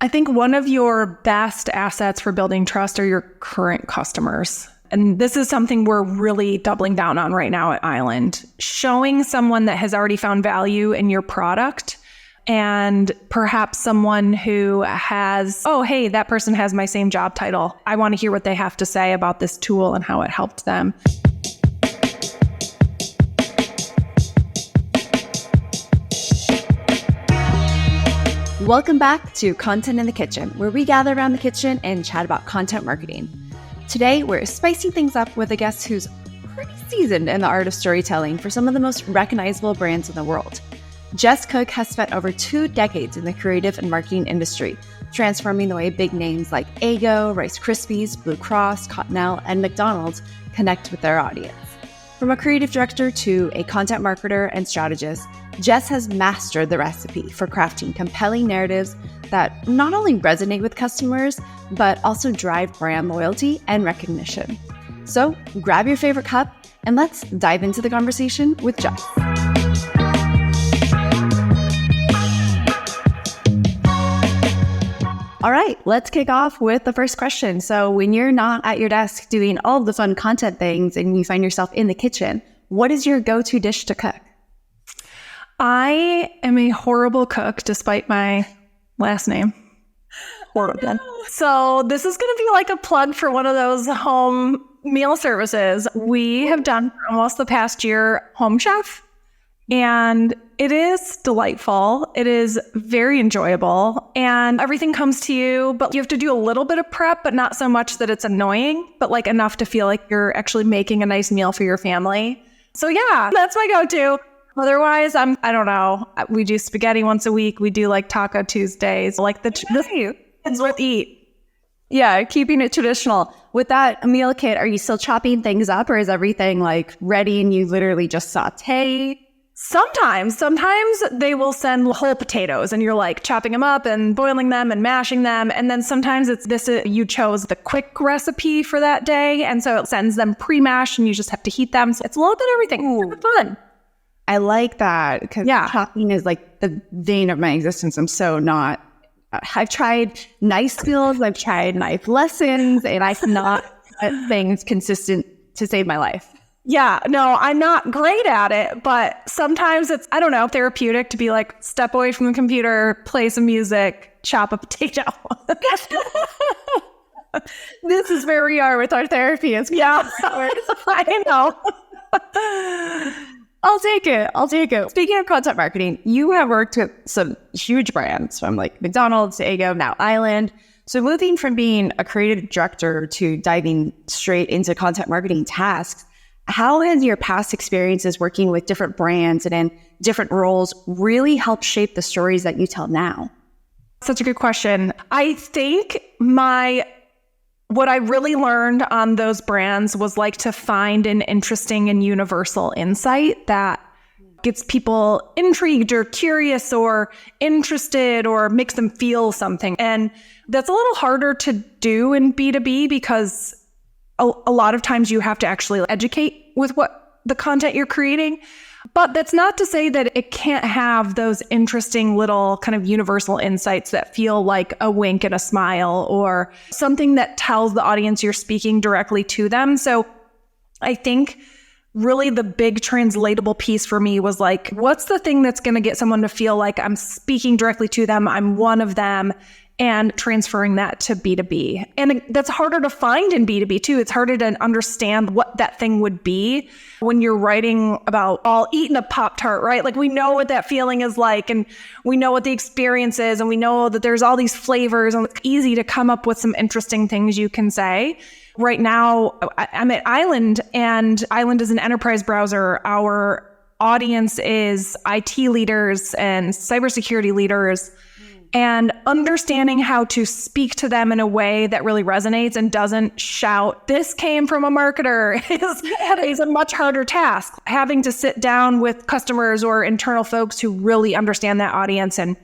I think one of your best assets for building trust are your current customers. And this is something we're really doubling down on right now at Island. Showing someone that has already found value in your product, and perhaps someone who has, oh, hey, that person has my same job title. I want to hear what they have to say about this tool and how it helped them. Welcome back to Content in the Kitchen, where we gather around the kitchen and chat about content marketing. Today, we're spicing things up with a guest who's pretty seasoned in the art of storytelling for some of the most recognizable brands in the world. Jess Cook has spent over 2 decades in the creative and marketing industry, transforming the way big names like Eggo, Rice Krispies, Blue Cross, Cottonelle, and McDonald connect with their audience. From a creative director to a content marketer and strategist, Jess has mastered the recipe for crafting compelling narratives that not only resonate with customers, but also drive brand loyalty and recognition. So grab your favorite cup and let's dive into the conversation with Jess. All right, let's kick off with the first question. So when you're not at your desk doing all of the fun content things and you find yourself in the kitchen, what is your go-to dish to cook? I am a horrible cook despite my last name. Horrible. So this is going to be like a plug for one of those home meal services. We have done for almost the past year Home Chef, and it is delightful. It is very enjoyable, and everything comes to you, but you have to do a little bit of prep, but not so much that it's annoying, but like enough to feel like you're actually making a nice meal for your family. So yeah, that's my go-to. Otherwise, I don't know. We do spaghetti once a week. We do like Taco Tuesdays, like the kids will eat. Yeah, keeping it traditional. With that meal kit, are you still chopping things up, or is everything like ready and you literally just saute? Sometimes they will send whole potatoes and you're like chopping them up and boiling them and mashing them. And then sometimes it's this, you chose the quick recipe for that day. And so it sends them pre-mashed and you just have to heat them. So it's a little bit of everything. It's fun. I like that because chopping is like the vein of my existence. I've tried knife skills, I've tried knife lessons, and I cannot get things consistent to save my life. Yeah, no, I'm not great at it, but sometimes it's, I don't know, therapeutic to be like, step away from the computer, play some music, chop a potato. This is where we are with our therapy. Yeah, I know. I'll take it. Speaking of content marketing, you have worked with some huge brands from like McDonald's to Eggo, now Island. So moving from being a creative director to diving straight into content marketing tasks, how has your past experiences working with different brands and in different roles really helped shape the stories that you tell now? Such a good question. I think what I really learned on those brands was like to find an interesting and universal insight that gets people intrigued or curious or interested or makes them feel something. And that's a little harder to do in B2B because a lot of times you have to actually educate with what the content you're creating. But that's not to say that it can't have those interesting little kind of universal insights that feel like a wink and a smile or something that tells the audience you're speaking directly to them. So I think really the big translatable piece for me was like, what's the thing that's going to get someone to feel like I'm speaking directly to them, I'm one of them, and transferring that to B2B. And that's harder to find in B2B too. It's harder to understand what that thing would be when you're writing about all eating a Pop-Tart, right? Like we know what that feeling is like and we know what the experience is and we know that there's all these flavors and it's easy to come up with some interesting things you can say. Right now, I'm at Island, and Island is an enterprise browser. Our audience is IT leaders and cybersecurity leaders. And understanding how to speak to them in a way that really resonates and doesn't shout, this came from a marketer, is a much harder task. Having to sit down with customers or internal folks who really understand that audience and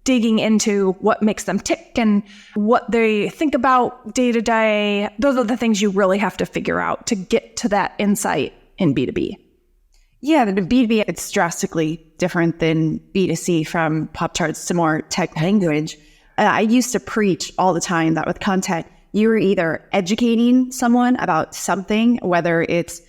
digging into what makes them tick and what they think about day to day. Those are the things you really have to figure out to get to that insight in B2B. Yeah, the B2B, it's drastically different than B2C, from Pop-Tarts to more tech language. I used to preach all the time that with content, you were either educating someone about something, whether it's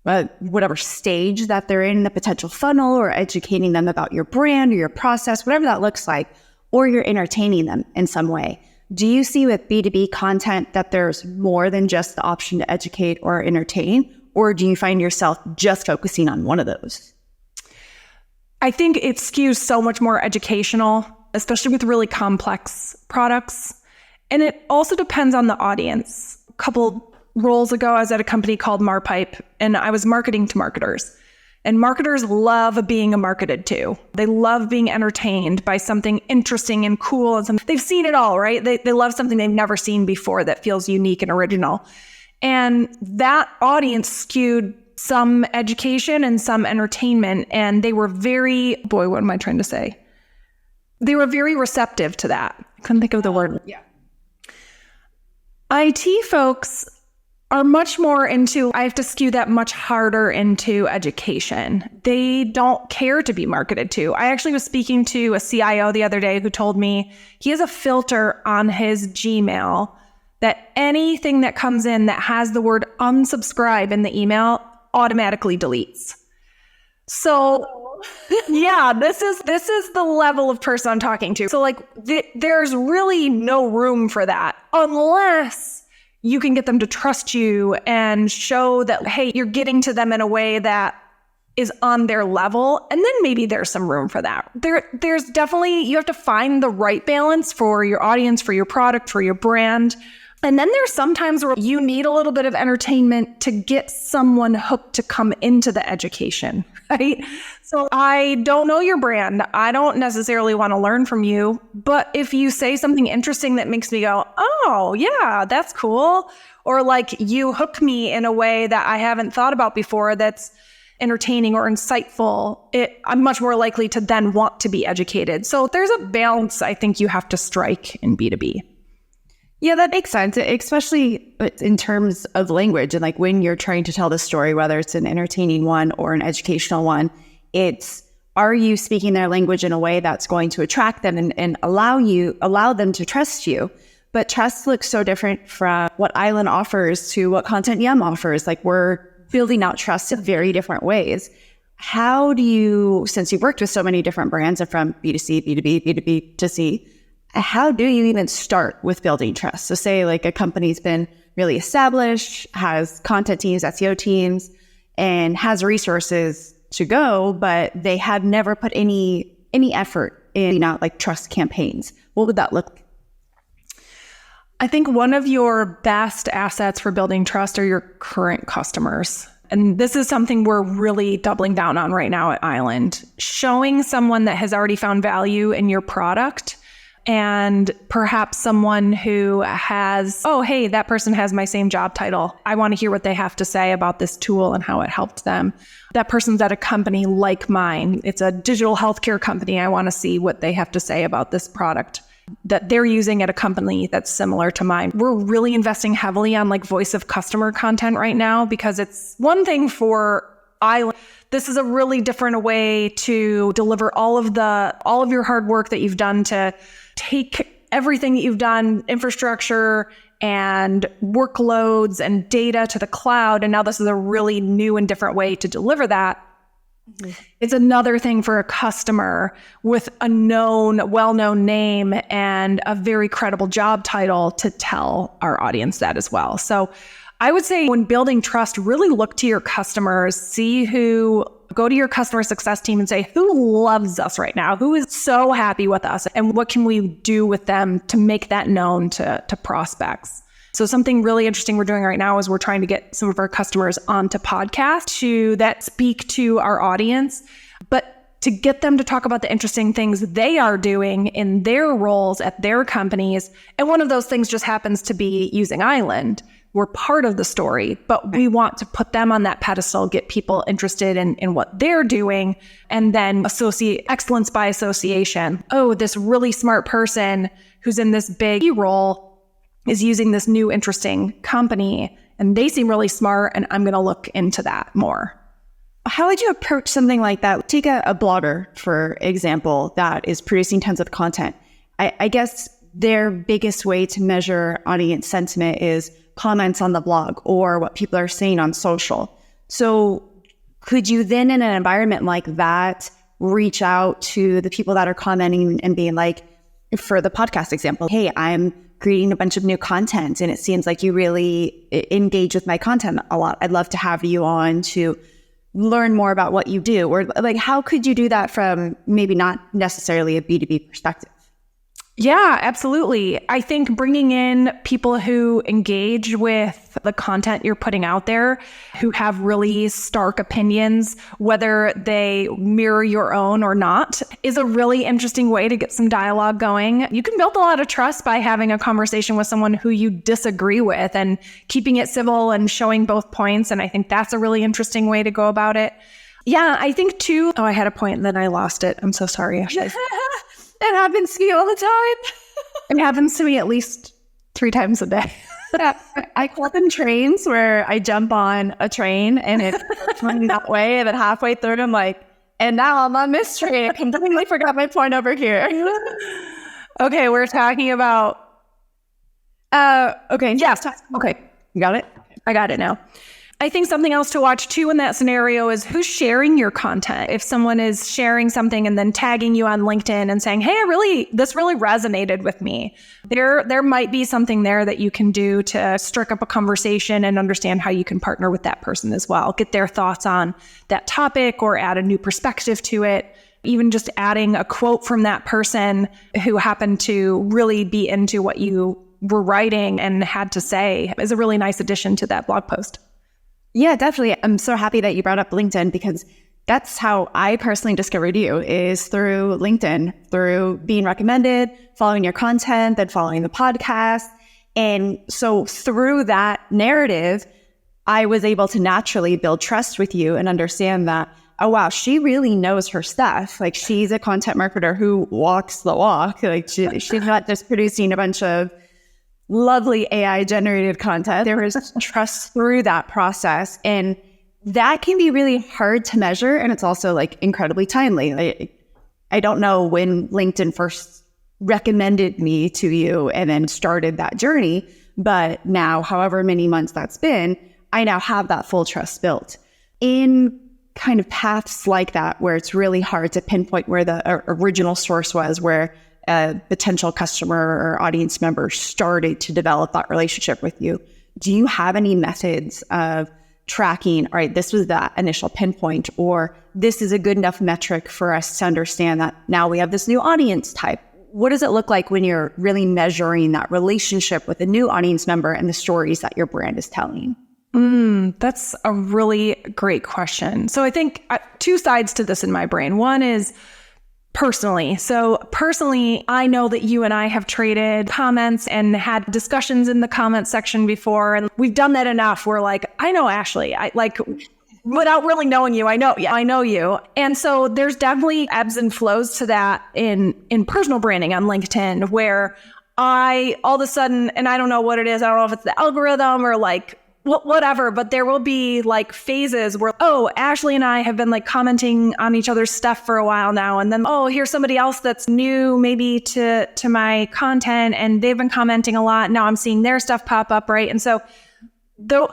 whatever stage that they're in the potential funnel, or educating them about your brand or your process, whatever that looks like, or you're entertaining them in some way. Do you see with B2B content that there's more than just the option to educate or entertain, or do you find yourself just focusing on one of those? I think it skews so much more educational, especially with really complex products. And it also depends on the audience. A couple roles ago, I was at a company called Marpipe, and I was marketing to marketers. And marketers love being marketed to. They love being entertained by something interesting and cool. And something. They've seen it all, right? They love something they've never seen before that feels unique and original. And that audience skewed some education and some entertainment. And they were very, what am I trying to say? They were very receptive to that. I couldn't think of the word. Yeah. IT folks are much more into, I have to skew that much harder into education. They don't care to be marketed to. I actually was speaking to a CIO the other day who told me he has a filter on his Gmail that anything that comes in that has the word unsubscribe in the email automatically deletes. So yeah, this is the level of person I'm talking to. So there's really no room for that unless you can get them to trust you and show that, hey, you're getting to them in a way that is on their level. And then maybe there's some room for that. There's definitely, you have to find the right balance for your audience, for your product, for your brand. And then there's sometimes where you need a little bit of entertainment to get someone hooked to come into the education, right? So I don't know your brand. I don't necessarily want to learn from you. But if you say something interesting that makes me go, oh, yeah, that's cool. Or you hook me in a way that I haven't thought about before that's entertaining or insightful, I'm much more likely to then want to be educated. So there's a balance I think you have to strike in B2B. Yeah, that makes sense, especially in terms of language. And when you're trying to tell the story, whether it's an entertaining one or an educational one, are you speaking their language in a way that's going to attract them and allow them to trust you? But trust looks so different from what Island offers to what ContentYum offers. We're building out trust in very different ways. How do you, since you've worked with so many different brands and from B2C, B2B, B2B2C, how do you even start with building trust? So say a company's been really established, has content teams, SEO teams, and has resources to go, but they have never put any effort in trust campaigns. What would that look like? I think one of your best assets for building trust are your current customers. And this is something we're really doubling down on right now at Island. Showing someone that has already found value in your product, and perhaps someone who has, oh, hey, that person has my same job title. I want to hear what they have to say about this tool and how it helped them. That person's at a company like mine. It's a digital healthcare company. I want to see what they have to say about this product that they're using at a company that's similar to mine. We're really investing heavily on voice of customer content right now, because it's one thing for Island. This is a really different way to deliver all of your hard work that you've done to take everything that you've done, infrastructure and workloads and data, to the cloud. And now this is a really new and different way to deliver that. Mm-hmm. It's another thing for a customer with a well-known name and a very credible job title to tell our audience that as well. So I would say when building trust, really look to your customers, go to your customer success team and say, who loves us right now? Who is so happy with us? And what can we do with them to make that known to prospects? So something really interesting we're doing right now is we're trying to get some of our customers onto podcasts that speak to our audience, but to get them to talk about the interesting things they are doing in their roles at their companies. And one of those things just happens to be using Island. We're part of the story, but we want to put them on that pedestal, get people interested in what they're doing, and then associate excellence by association. Oh, this really smart person who's in this big role is using this new interesting company, and they seem really smart, and I'm going to look into that more. How would you approach something like that? Take a blogger, for example, that is producing tons of content. I guess their biggest way to measure audience sentiment is comments on the blog or what people are saying on social. So could you then, in an environment like that, reach out to the people that are commenting and being like, for the podcast example, hey, I'm creating a bunch of new content and it seems like you really engage with my content a lot. I'd love to have you on to learn more about what you do. Or like, how could you do that from maybe not necessarily a B2B perspective? Yeah, absolutely. I think bringing in people who engage with the content you're putting out there, who have really stark opinions, whether they mirror your own or not, is a really interesting way to get some dialogue going. You can build a lot of trust by having a conversation with someone who you disagree with and keeping it civil and showing both points. And I think that's a really interesting way to go about it. Yeah, I think too, I had a point and then I lost it. I'm so sorry. It happens to me all the time. It happens to me at least 3 times a day. I call them trains where I jump on a train and it's running that way. And then halfway through, I'm like, and now I'm on this train. I completely forgot my point over here. Okay, we're talking about... okay, yes. Okay, you got it? I got it now. I think something else to watch too in that scenario is who's sharing your content. If someone is sharing something and then tagging you on LinkedIn and saying, hey, this really resonated with me. There might be something there that you can do to strike up a conversation and understand how you can partner with that person as well. Get their thoughts on that topic or add a new perspective to it. Even just adding a quote from that person who happened to really be into what you were writing and had to say is a really nice addition to that blog post. Yeah, definitely. I'm so happy that you brought up LinkedIn because that's how I personally discovered you, is through LinkedIn, through being recommended, following your content, then following the podcast. And so through that narrative, I was able to naturally build trust with you and understand that, oh, wow, she really knows her stuff. Like, she's a content marketer who walks the walk. Like, she's not just producing a bunch of lovely AI generated content. There is trust through that process. And that can be really hard to measure. And it's also like incredibly timely. I don't know when LinkedIn first recommended me to you and then started that journey. But now, however many months that's been, I now have that full trust built. In kind of paths like that, where it's really hard to pinpoint where the original source was, where a potential customer or audience member started to develop that relationship with you. Do you have any methods of tracking, all right, this was that initial pinpoint, or this is a good enough metric for us to understand that now we have this new audience type? What does it look like when you're really measuring that relationship with a new audience member and the stories that your brand is telling? That's a really great question. So I think 2 sides to this in my brain. One is personally. So personally, I know that you and I have traded comments and had discussions in the comment section before. And we've done that enough. We're like, I know Ashley. I like, without really knowing you, I know you. And so there's definitely ebbs and flows to that in personal branding on LinkedIn, where I all of a sudden, and I don't know what it is. I don't know if it's the algorithm or like whatever, but there will be like phases where, oh, Ashley and I have been like commenting on each other's stuff for a while now. And then, oh, here's somebody else that's new maybe to my content and they've been commenting a lot. Now I'm seeing their stuff pop up, right? And so there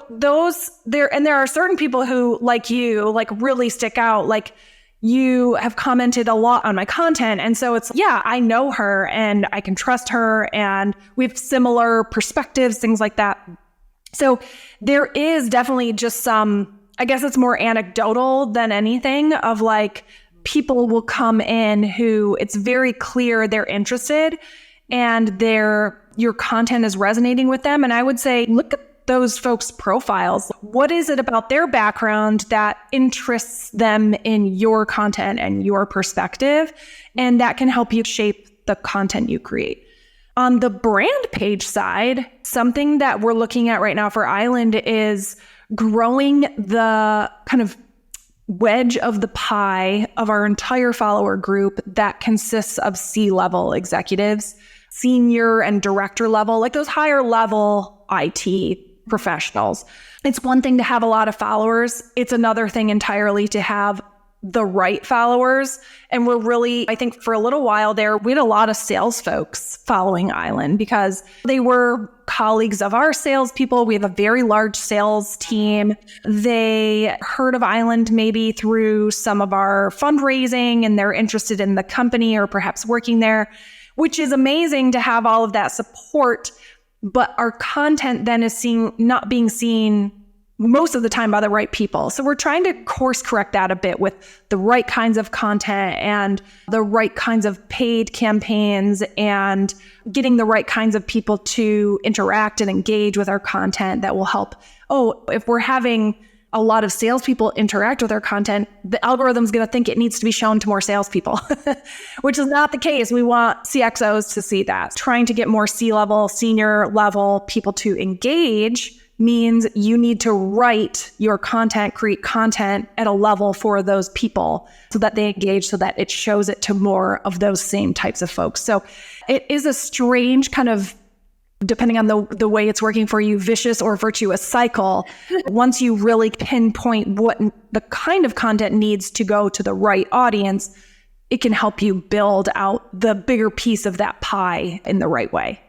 are certain people who, like you, like really stick out. Like, you have commented a lot on my content. And so it's, yeah, I know her and I can trust her and we have similar perspectives, things like that. So there is definitely just some, I guess it's more anecdotal than anything, of like, people will come in who it's very clear they're interested and your content is resonating with them. And I would say, look at those folks' profiles. What is it about their background that interests them in your content and your perspective? And that can help you shape the content you create. On the brand page side, something that we're looking at right now for Island is growing the kind of wedge of the pie of our entire follower group that consists of C-level executives, senior and director level, like those higher level IT professionals. It's one thing to have a lot of followers. It's another thing entirely to have the right followers. And we're really, I think for a little while there, we had a lot of sales folks following Island because they were colleagues of our salespeople. We have a very large sales team. They heard of Island maybe through some of our fundraising and they're interested in the company or perhaps working there, which is amazing to have all of that support. But our content then is not being seen most of the time by the right people. So we're trying to course correct that a bit with the right kinds of content and the right kinds of paid campaigns and getting the right kinds of people to interact and engage with our content that will help. Oh, if we're having a lot of salespeople interact with our content, the algorithm's going to think it needs to be shown to more salespeople, which is not the case. We want CXOs to see that. Trying to get more C-level, senior level people to engage means you need to write your content, create content at a level for those people so that they engage, so that it shows it to more of those same types of folks. So it is a strange kind of, depending on the way it's working for you, vicious or virtuous cycle. Once you really pinpoint what the kind of content needs to go to the right audience, it can help you build out the bigger piece of that pie in the right way.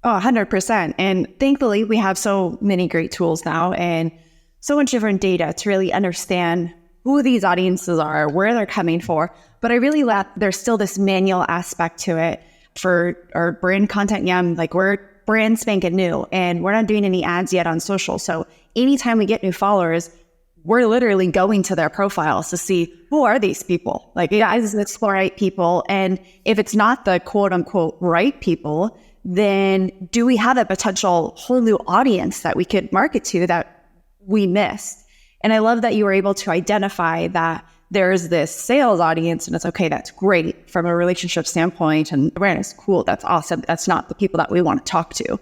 Oh, 100%. And thankfully, we have so many great tools now and so much different data to really understand who these audiences are, where they're coming for. But I really love there's still this manual aspect to it. For our brand ContentYum, like we're brand spanking new and we're not doing any ads yet on social. So anytime we get new followers, we're literally going to their profiles to see who are these people? Like, is this the right people? And if it's not the quote unquote right people, then do we have a potential whole new audience that we could market to that we missed? And I love that you were able to identify that there's this sales audience and it's okay, that's great from a relationship standpoint and awareness, cool, that's awesome. That's not the people that we want to talk to.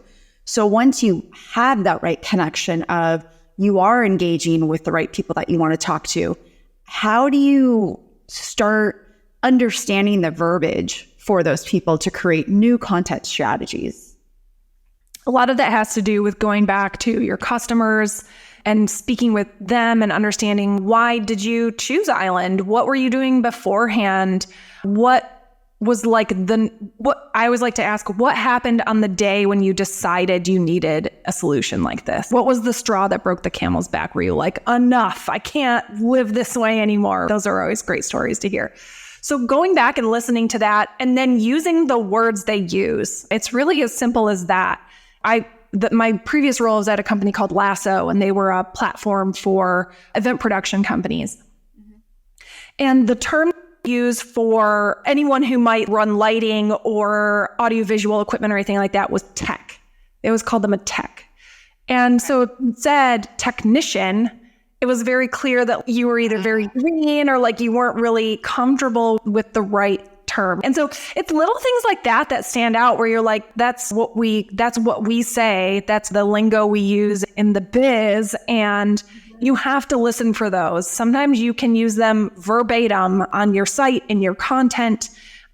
So once you have that right connection of you are engaging with the right people that you want to talk to, how do you start understanding the verbiage for those people to create new content strategies? A lot of that has to do with going back to your customers and speaking with them and understanding, why did you choose Island? What were you doing beforehand? What was like what I always like to ask, what happened on the day when you decided you needed a solution like this? What was the straw that broke the camel's back? Were you like, enough, I can't live this way anymore? Those are always great stories to hear. So going back and listening to that and then using the words they use, it's really as simple as that. My previous role was at a company called Lasso, and they were a platform for event production companies. Mm-hmm. And the term used for anyone who might run lighting or audiovisual equipment or anything like that was tech. They always called them a tech. And so it said technician. It was very clear that you were either very green or like you weren't really comfortable with the right term. And so it's little things like that stand out where you're like, that's what we say. That's the lingo we use in the biz. And you have to listen for those. Sometimes you can use them verbatim on your site, in your content.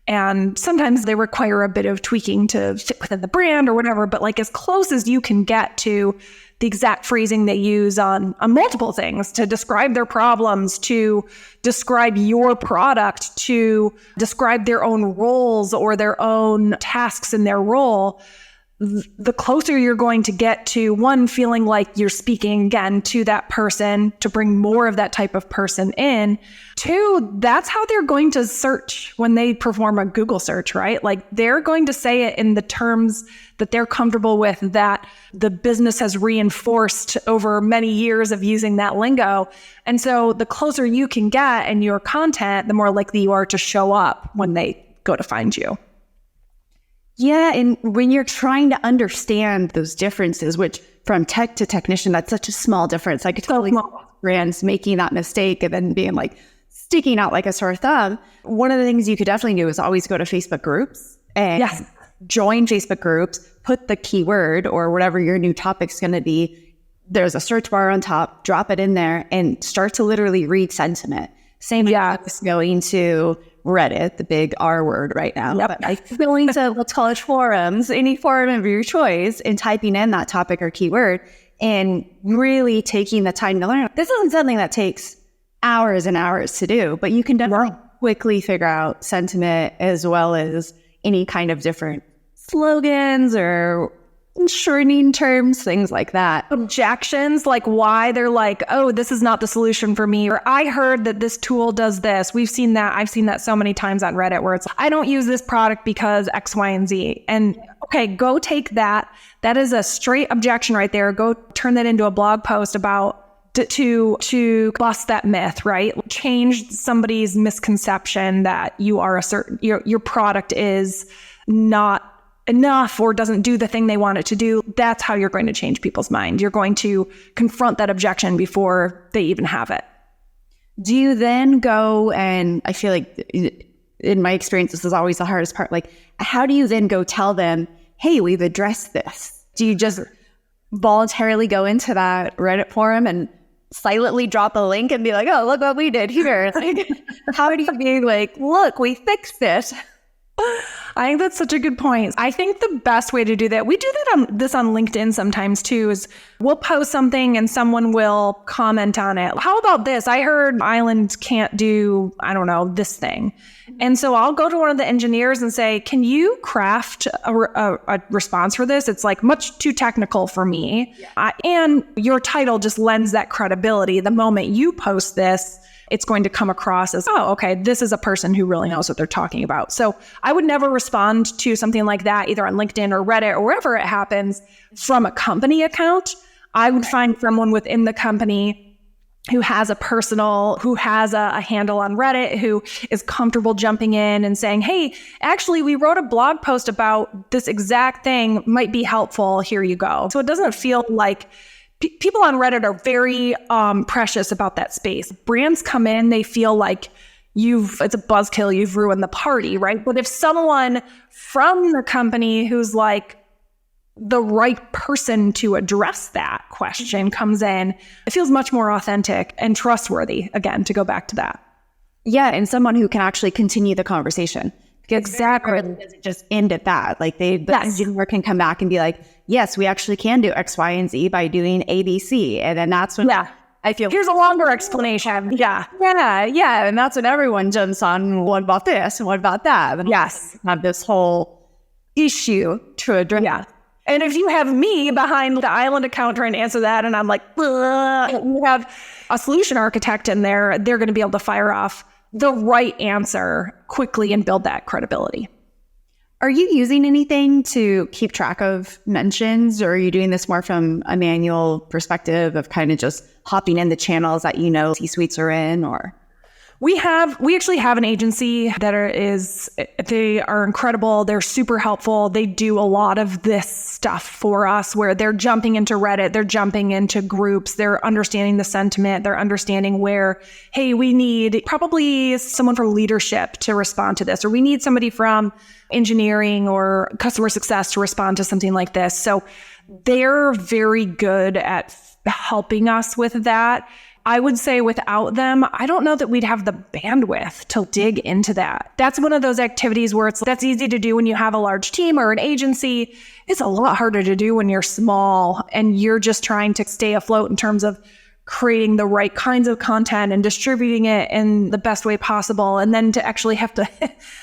And sometimes they require a bit of tweaking to fit within the brand or whatever, but like as close as you can get to the exact phrasing they use on multiple things to describe their problems, to describe your product, to describe their own roles or their own tasks in their role, the closer you're going to get to one, feeling like you're speaking again to that person to bring more of that type of person in. Two, that's how they're going to search when they perform a Google search, right? Like they're going to say it in the terms that they're comfortable with, that the business has reinforced over many years of using that lingo. And so the closer you can get in your content, the more likely you are to show up when they go to find you. Yeah, and when you're trying to understand those differences, which from tech to technician, that's such a small difference. I could totally see brands making that mistake and then being like sticking out like a sore thumb. One of the things you could definitely do is always go to Facebook groups and join Facebook groups, put the keyword or whatever your new topic's going to be. There's a search bar on top, drop it in there and start to literally read sentiment. Same as going to Reddit, the big R word right now. Yep. But like going to, let's call it forums, any forum of your choice, and typing in that topic or keyword and really taking the time to learn. This isn't something that takes hours and hours to do, but you can definitely quickly figure out sentiment as well as any kind of different slogans or shortening terms, things like that. Objections, like why they're like, oh, this is not the solution for me. Or I heard that this tool does this. We've seen that. I've seen that so many times on Reddit where it's, I don't use this product because X, Y, and Z. And okay, go take that. That is a straight objection right there. Go turn that into a blog post about to bust that myth, right? Change somebody's misconception that you are your product is not enough or doesn't do the thing they want it to do. That's how you're going to change people's mind. You're going to confront that objection before they even have it. Do you then go, and I feel like in my experience, this is always the hardest part. Like, how do you then go tell them, hey, we've addressed this? Do you just voluntarily go into that Reddit forum and silently drop a link and be like, oh, look what we did here? Like, how do you be like, look, we fixed it? I think that's such a good point. I think the best way to do that, we do that on LinkedIn sometimes too, is we'll post something and someone will comment on it. How about this? I heard Island can't do, I don't know, this thing. And so I'll go to one of the engineers and say, can you craft a response for this? It's like much too technical for me. Yeah. And your title just lends that credibility. The moment you post this, it's going to come across as, oh, okay, this is a person who really knows what they're talking about. So I would never respond to something like that, either on LinkedIn or Reddit or wherever it happens, from a company account. I would find someone within the company who has a handle on Reddit, who is comfortable jumping in and saying, hey, actually, we wrote a blog post about this exact thing, might be helpful, here you go. So it doesn't feel like people on Reddit are very precious about that space. Brands come in, they feel like it's a buzzkill, you've ruined the party, right? But if someone from the company who's like the right person to address that question comes in, it feels much more authentic and trustworthy, again, to go back to that. Yeah, and someone who can actually continue the conversation. Exactly. It doesn't just end at that. Like the engineer can come back and be like, yes, we actually can do X, Y, and Z by doing A, B, C. And then that's when I feel here's a longer explanation. Yeah. And that's when everyone jumps on, what about this and what about that? And have this whole issue to address. Yeah. And if you have me behind the Island account trying to answer that, and I'm like, you have a solution architect in there, they're going to be able to fire off the right answer quickly and build that credibility. Are you using anything to keep track of mentions, or are you doing this more from a manual perspective of kind of just hopping in the channels that C-suites are in? Or we actually have an agency they are incredible. They're super helpful. They do a lot of this stuff for us where they're jumping into Reddit, they're jumping into groups, they're understanding the sentiment, they're understanding where, hey, we need probably someone from leadership to respond to this, or we need somebody from engineering or customer success to respond to something like this. So they're very good at helping us with that. I would say without them, I don't know that we'd have the bandwidth to dig into that. That's one of those activities where that's easy to do when you have a large team or an agency. It's a lot harder to do when you're small and you're just trying to stay afloat in terms of creating the right kinds of content and distributing it in the best way possible. And then to actually have to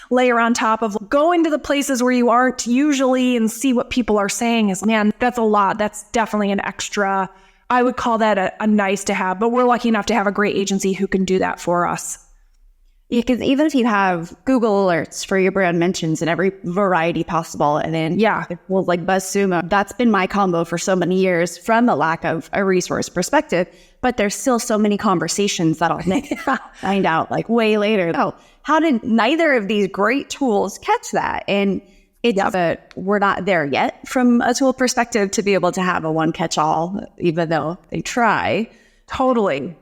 layer on top of going to the places where you aren't usually and see what people are saying is, man, that's a lot. That's definitely an extra. I would call that a nice to have, but we're lucky enough to have a great agency who can do that for us. Because even if you have Google alerts for your brand mentions in every variety possible, and then like BuzzSumo, that's been my combo for so many years from a lack of a resource perspective. But there's still so many conversations that I'll find out like way later. Oh, how did neither of these great tools catch that? And we're not there yet from a tool perspective to be able to have a one catch-all, even though they try. Totally.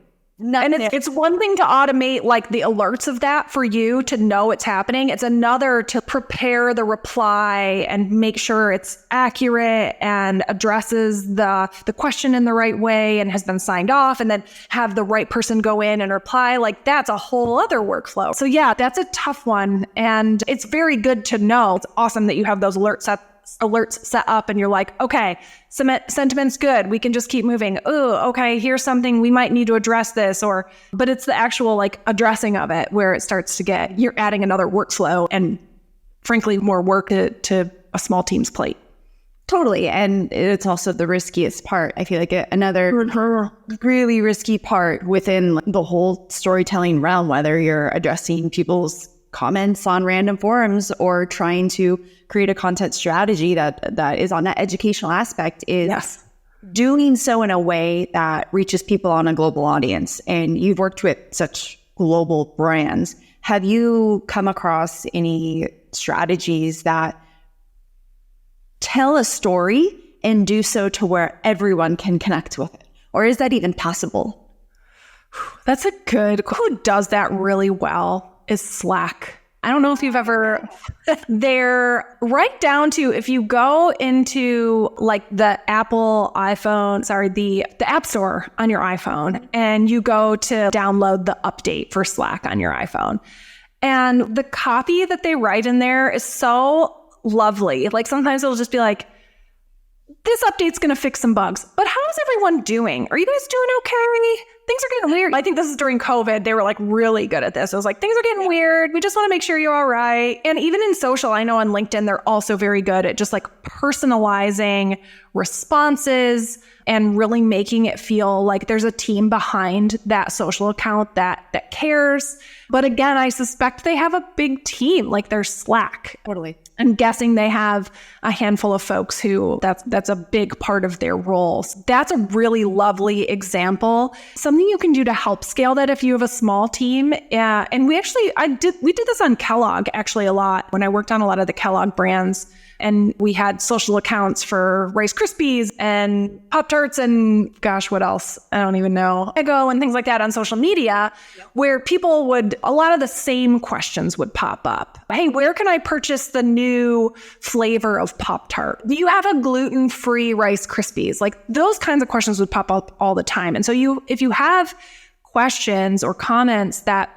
And it's one thing to automate like the alerts of that for you to know it's happening. It's another to prepare the reply and make sure it's accurate and addresses the question in the right way and has been signed off, and then have the right person go in and reply. Like that's a whole other workflow. So yeah, that's a tough one. And it's very good to know. It's awesome that you have those alerts set alerts set up and you're like, okay, sentiment's good. We can just keep moving. Oh, okay, here's something we might need to address this, but it's the actual like addressing of it where it starts to get, you're adding another workflow and frankly, more work to a small team's plate. Totally. And it's also the riskiest part. I feel like another really risky part within the whole storytelling realm, whether you're addressing people's comments on random forums or trying to create a content strategy that is on that educational aspect, is doing so in a way that reaches people on a global audience. And you've worked with such global brands. Have you come across any strategies that tell a story and do so to where everyone can connect with it? Or is that even possible? That's a good, who does that really well is Slack. I don't know if you've ever, they're right down to, if you go into like the the App Store on your iPhone and you go to download the update for Slack on your iPhone. And the copy that they write in there is so lovely. Like sometimes it'll just be like, this update's going to fix some bugs, but how's everyone doing? Are you guys doing okay? Things are getting weird. I think this is during COVID. They were like really good at this. It was like, things are getting weird. We just want to make sure you're all right. And even in social, I know on LinkedIn, they're also very good at just like personalizing responses and really making it feel like there's a team behind that social account that cares. But again, I suspect they have a big team, like their Slack. Totally. I'm guessing they have a handful of folks who that's a big part of their roles. That's a really lovely example. Something you can do to help scale that if you have a small team. And we did this on Kellogg actually a lot when I worked on a lot of the Kellogg brands. And we had social accounts for Rice Krispies and Pop-Tarts and gosh, what else? I don't even know. Eggo and things like that on social media, where people a lot of the same questions would pop up. Hey, where can I purchase the new flavor of Pop-Tart? Do you have a gluten-free Rice Krispies? Like those kinds of questions would pop up all the time. And so if you have questions or comments that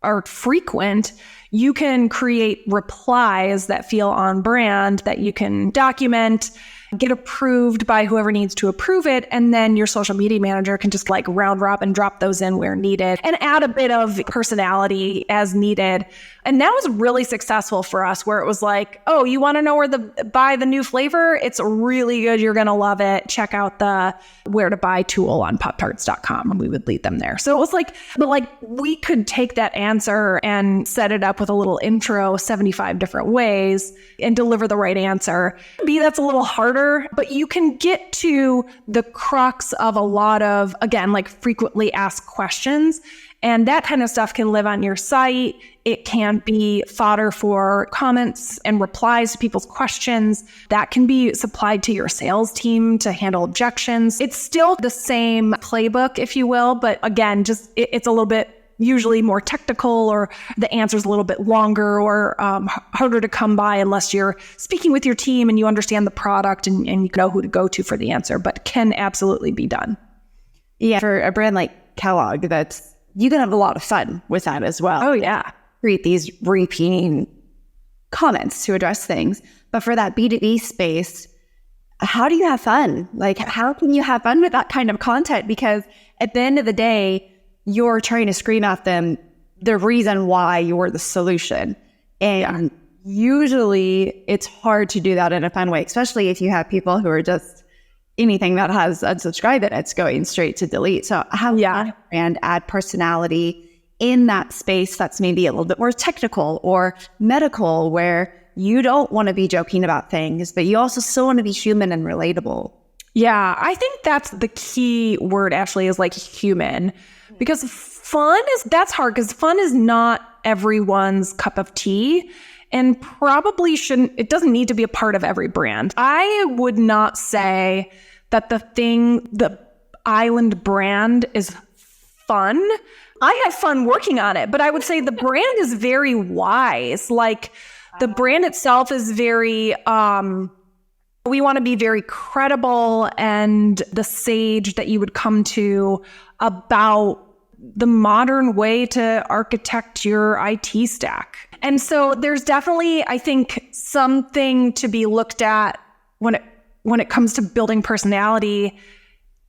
are frequent, you can create replies that feel on brand that you can document, get approved by whoever needs to approve it. And then your social media manager can just like round robin drop those in where needed and add a bit of personality as needed. And that was really successful for us where it was like, oh, you want to know where buy the new flavor? It's really good. You're going to love it. Check out the where to buy tool on poptarts.com. And we would lead them there. So it was like, but like we could take that answer and set it up with a little intro 75 different ways and deliver the right answer. That's a little harder, but you can get to the crux of a lot of, again, like frequently asked questions. And that kind of stuff can live on your site. It can be fodder for comments and replies to people's questions. That can be supplied to your sales team to handle objections. It's still the same playbook, if you will, but again, just it's a little bit usually more technical, or the answer's a little bit longer or harder to come by unless you're speaking with your team and you understand the product and you know who to go to for the answer, but can absolutely be done. Yeah, for a brand like Kellogg, you can have a lot of fun with that as well. Oh, yeah. Create these repeating comments to address things. But for that B2B space, how do you have fun? Like, how can you have fun with that kind of content? Because at the end of the day, you're trying to scream at them the reason why you're the solution. And usually it's hard to do that in a fun way, especially if you have people who are just anything that has unsubscribed and it's going straight to delete. So how can a brand add personality in that space that's maybe a little bit more technical or medical, where you don't want to be joking about things, but you also still want to be human and relatable? Yeah, I think that's the key word, Ashley, is like human. Because that's hard because fun is not everyone's cup of tea and probably it doesn't need to be a part of every brand. I would not say that the Island brand is fun. I have fun working on it, but I would say the brand is very wise. Like the brand itself is very, we want to be very credible and the sage that you would come to about the modern way to architect your IT stack. And so there's definitely, I think, something to be looked at when it comes to building personality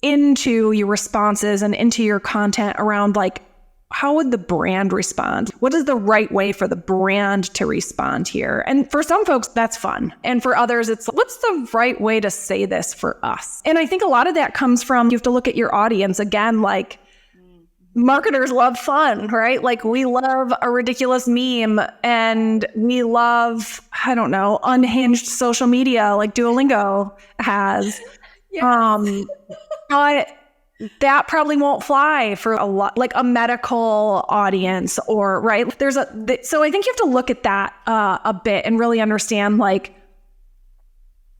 into your responses and into your content around like, how would the brand respond? What is the right way for the brand to respond here? And for some folks, that's fun. And for others, it's what's the right way to say this for us? And I think a lot of that comes from, you have to look at your audience. Again, like marketers love fun, right? Like we love a ridiculous meme and we love, I don't know, unhinged social media like Duolingo has. Yes. But that probably won't fly for a lot, like a medical audience or, right? So I think you have to look at that a bit and really understand like,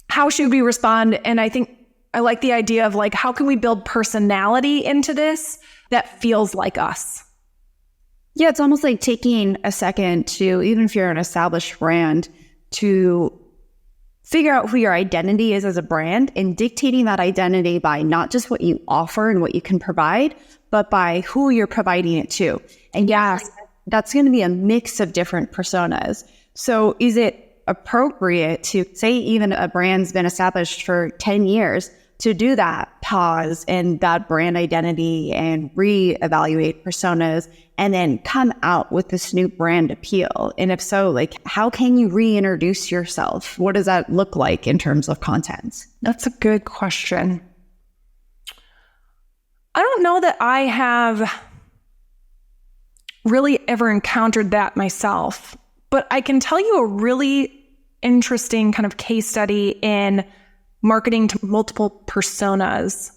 how should we respond? And I think I like the idea of like, how can we build personality into this that feels like us? Yeah, it's almost like taking a second to, even if you're an established brand, to figure out who your identity is as a brand and dictating that identity by not just what you offer and what you can provide, but by who you're providing it to. And yes, that's going to be a mix of different personas. So is it appropriate to say even a brand's been established for 10 years to do that pause and that brand identity and reevaluate personas and then come out with this new brand appeal? And if so, like, how can you reintroduce yourself? What does that look like in terms of content? That's a good question. I don't know that I have really ever encountered that myself, but I can tell you a really interesting kind of case study in marketing to multiple personas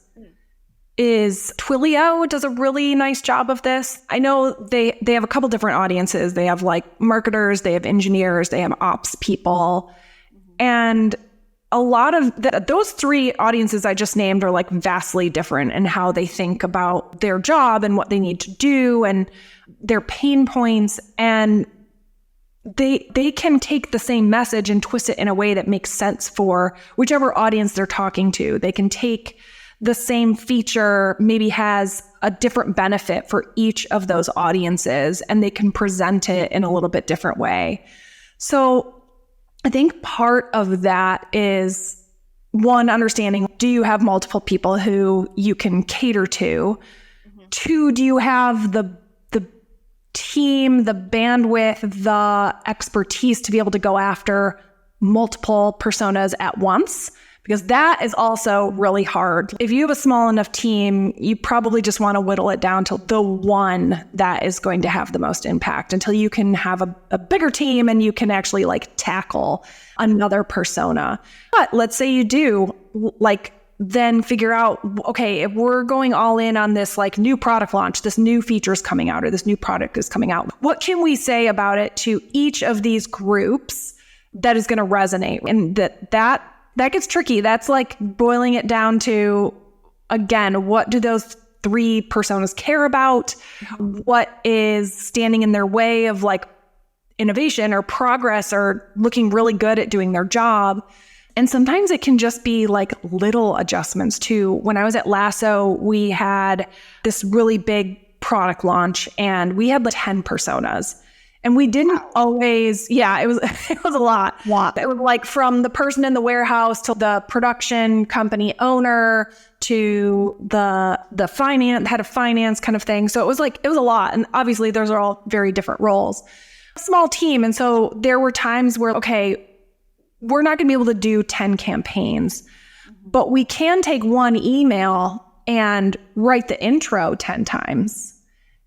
is Twilio does a really nice job of this. I know they have a couple different audiences. They have like marketers, they have engineers, they have ops people. And a lot of those three audiences I just named are like vastly different in how they think about their job and what they need to do and their pain points. And they can take the same message and twist it in a way that makes sense for whichever audience they're talking to. They can take the same feature, maybe has a different benefit for each of those audiences, and they can present it in a little bit different way. So I think part of that is, one, understanding, do you have multiple people who you can cater to? Mm-hmm. Two, do you have the team, the bandwidth, the expertise to be able to go after multiple personas at once? Because that is also really hard. If you have a small enough team, you probably just want to whittle it down to the one that is going to have the most impact until you can have a bigger team and you can actually like tackle another persona. But let's say you do, like, then figure out, okay, if we're going all in on this like new product launch, this new feature is coming out or this new product is coming out, what can we say about it to each of these groups that is going to resonate? And that gets tricky. That's like boiling it down to, again, what do those three personas care about? What is standing in their way of like innovation or progress or looking really good at doing their job? And sometimes it can just be like little adjustments too. When I was at Lasso, we had this really big product launch and we had like 10 personas. And we didn't always, it was a lot. Wow. It was like from the person in the warehouse to the production company owner to the head of finance kind of thing. So it was a lot. And obviously those are all very different roles. A small team. And so there were times where, okay, we're not going to be able to do 10 campaigns, but we can take one email and write the intro 10 times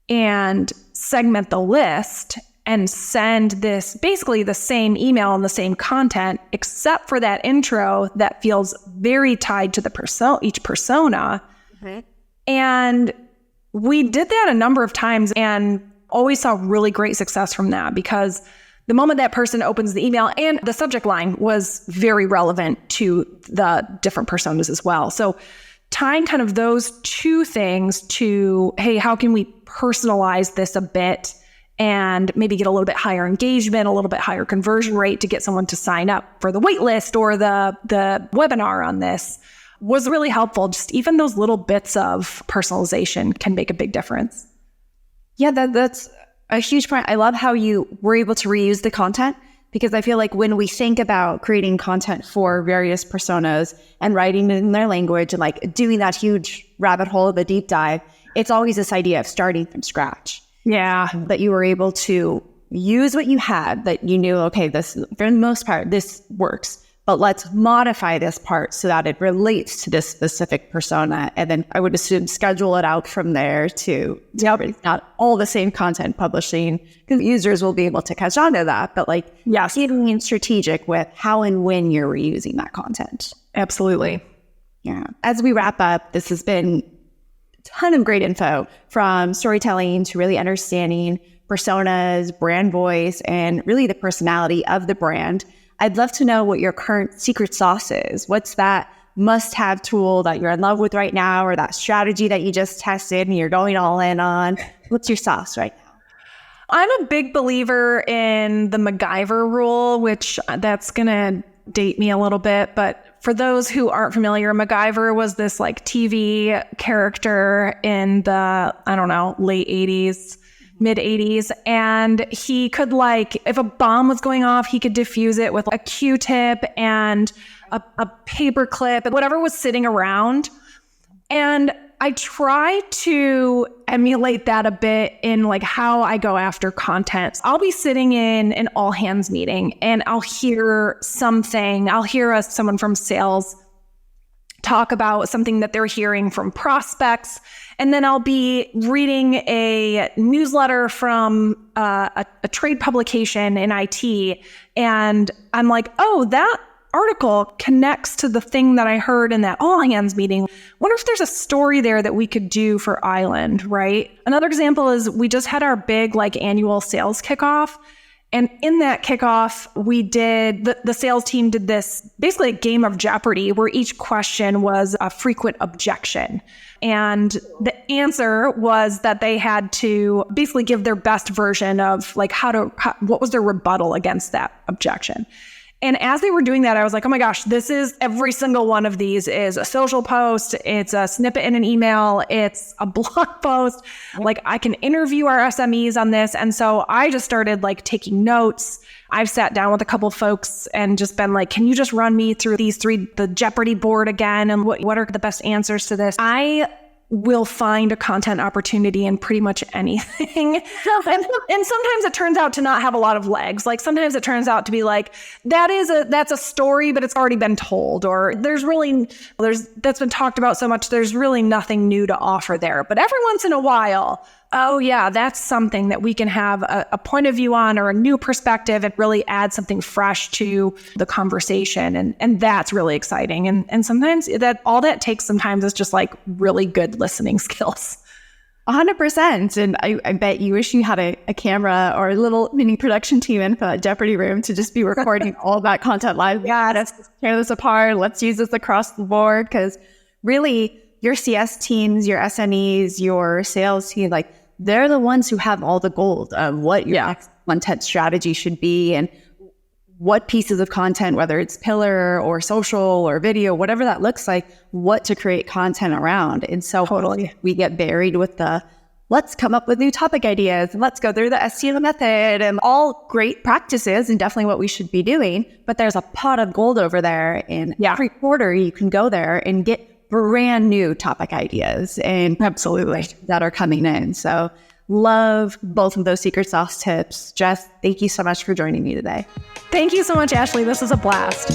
and segment the list and send this basically the same email and the same content, except for that intro that feels very tied to the each persona. Mm-hmm. And we did that a number of times and always saw really great success from that, because the moment that person opens the email, and the subject line was very relevant to the different personas as well. So tying kind of those two things to, hey, how can we personalize this a bit and maybe get a little bit higher engagement, a little bit higher conversion rate to get someone to sign up for the wait list or the webinar on this, was really helpful. Just even those little bits of personalization can make a big difference. Yeah, that's a huge point. I love how you were able to reuse the content, because I feel like when we think about creating content for various personas and writing it in their language and like doing that huge rabbit hole of a deep dive, it's always this idea of starting from scratch. Yeah. That you were able to use what you had, that you knew, okay, this, for the most part, this works, but let's modify this part so that it relates to this specific persona. And then I would assume schedule it out from there to not all the same content publishing, because users will be able to catch on to that. But like, yes, being strategic with how and when you're reusing that content. Absolutely. Yeah. As we wrap up, this has been a ton of great info, from storytelling to really understanding personas, brand voice, and really the personality of the brand. I'd love to know what your current secret sauce is. What's that must-have tool that you're in love with right now, or that strategy that you just tested and you're going all in on? What's your sauce right now? I'm a big believer in the MacGyver rule, which that's going to date me a little bit. But for those who aren't familiar, MacGyver was this like TV character in the, I don't know, late 80s. Mid 80s. And he could, like, if a bomb was going off, he could diffuse it with a Q-tip and a paper clip and whatever was sitting around. And I try to emulate that a bit in like how I go after content. I'll be sitting in an all hands meeting and I'll hear something. I'll hear someone from sales talk about something that they're hearing from prospects. And then I'll be reading a newsletter from a trade publication in IT. And I'm like, oh, that article connects to the thing that I heard in that all hands meeting. Wonder if there's a story there that we could do for Island, right? Another example is we just had our big like annual sales kickoff. And in that kickoff, we did, the sales team did this, basically a game of Jeopardy, where each question was a frequent objection. And the answer was that they had to basically give their best version of like what was their rebuttal against that objection. And as they were doing that, I was like, oh my gosh, this is every single one of these is a social post. It's a snippet in an email. It's a blog post. Like I can interview our SMEs on this. And so I just started like taking notes. I've sat down with a couple folks and just been like, can you just run me through these three, the Jeopardy board again? And what are the best answers to this? I will find a content opportunity in pretty much anything. And sometimes it turns out to not have a lot of legs. Like sometimes it turns out to be like, that's a story, but it's already been told, or that's been talked about so much, there's really nothing new to offer there. But every once in a while, oh yeah, that's something that we can have a point of view on, or a new perspective, and really add something fresh to the conversation. And that's really exciting. And sometimes that all that takes sometimes is just like really good listening skills. 100%. And I bet you wish you had a camera or a little mini production team in the Jeopardy room to just be recording all that content live. Yeah, let's tear this apart. Let's use this across the board. Because really, your CS teams, your SMEs, your sales team, like they're the ones who have all the gold of what your next content strategy should be, and what pieces of content, whether it's pillar or social or video, whatever that looks like, what to create content around. And so totally, we get buried with let's come up with new topic ideas and let's go through the SEO method, and all great practices and definitely what we should be doing. But there's a pot of gold over there, and every quarter you can go there and get brand new topic ideas and absolutely that are coming in. So love both of those secret sauce tips. Jess, thank you so much for joining me today. Thank you so much, Ashley. This was a blast.